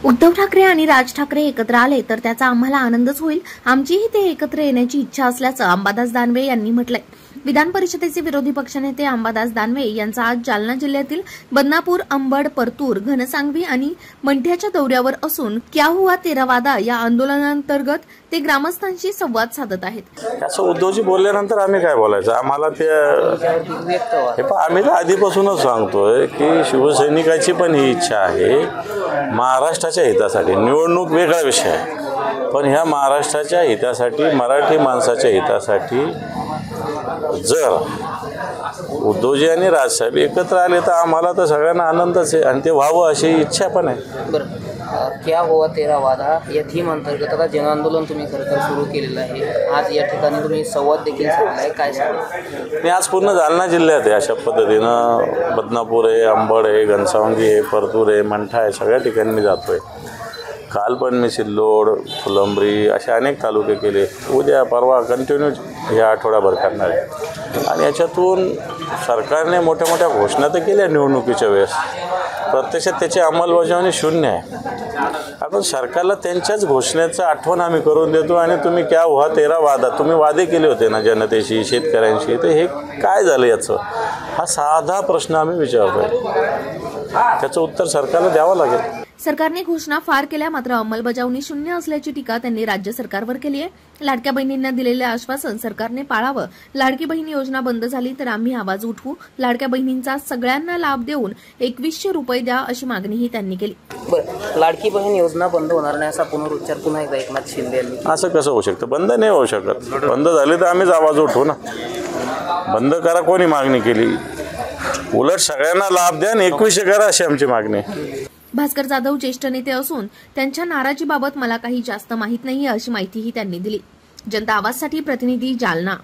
उद्धव ठाकरे आणि राज ठाकरे एकत्र आले तर त्याचा आम्हाला आनंदच होईल। आमचीही ते एकत्र येण्याची इच्छा असल्याचं अंबादास दानवे यांनी म्हटलंय। विधान परिषदेचे विरोधी पक्षनेते अंबादास दानवे यांचा आज जालना जिल्ह्यातील बदनापूर, अंबड, परतूर, घनसांगवी आणि मंठ्याच्या दौऱ्यावर असून क्या हुआ तेरा वादा या आंदोलनांतर्गत ते ग्रामस्थांशी संवाद साधत आहेत। असं उद्धवजी बोलल्यानंतर आम्ही काय बोलायचं? आम्हाला ते आम्ही तर आधीपासूनच सांगतोय की शिवसैनिकाची पण ही इच्छा आहे महाराष्ट्राच्या हितासाठी। निवडणूक वेगळा विषय आहे, पण ह्या महाराष्ट्राच्या हितासाठी, मराठी माणसाच्या हितासाठी जर उद्धवजी आणि राजसाहेब एकत्र आले तर आम्हाला तर सगळ्यांना आनंदच आहे आणि ते व्हावं अशी इच्छा पण आहे। बरं, क्या हुआ तेरा वादा या थीम अंतर्गत आता जनआंदोलन तुम्ही खरं सुरू केलेलं आहे। आज या ठिकाणी तुम्ही संवाद देखील साधलाय, काय सांगा? मी आज पूर्ण जालना जिल्ह्यात आहे अशा पद्धतीनं बदनापूर आहे, अंबड आहे, घनसावंगी आहे, परतूर आहे, मंठा आहे, सगळ्या ठिकाणी मी जातोय। काल पण मी सिल्लोड, फुलंब्री असे अनेक तालुके केले। उद्या परवा कंटिन्यू या आठवड्याभर करणार आहे आणि याच्यातून सरकारने मोठ्या मोठ्या घोषणा तर केल्या निवडणुकीच्या वेळेस, प्रत्यक्षात त्याची अंमलबजावणी शून्य आहे। आपण सरकारला त्यांच्याच घोषणेचं आठवण आम्ही करून देतो आणि तुम्ही क्या हुआ तेरा वादा, तुम्ही वादे केले होते ना जनतेशी, शेतकऱ्यांशी, तर हे काय झालं याचं? हा साधा प्रश्न आम्ही विचारतोय, त्याचं उत्तर सरकारला द्यावं लागेल। सरकारने घोषणा फार केल्या मात्र अंमलबजावणी शून्य असल्याची टीका त्यांनी राज्य सरकारवर केली आहे। लाडक्या बहिणींना दिलेले आश्वासन सरकारने पाळावं। लाडकी बहीण योजना बंद झाली तर आम्ही आवाज उठवू। लाडक्या बहिणींचा सगळ्यांना लाभ देऊन 2100 रुपये द्या अशी मागणीही त्यांनी केली। बरं, लाडकी बहीण योजना बंद होणार नाही असा पुनरुच्चार पुन्हा एकदा एकनाथ शिंदे यांनी। असं कसं होऊ शकतं? बंद नाही होऊ शकत। बंद झाली तर आम्हीच आवाज उठवू ना। बंद करा कोणी मागणी केली? उलट सगळ्यांना लाभ द्या आणि 2100 करा अशी आमची मागणी। भास्कर जाधव ज्येष्ठ नेते असून त्यांच्या नाराजीबाबत मला काही जास्त माहित नाही अशी माहितीही त्यांनी दिली। जनता आवाजसाठी प्रतिनिधी जालना।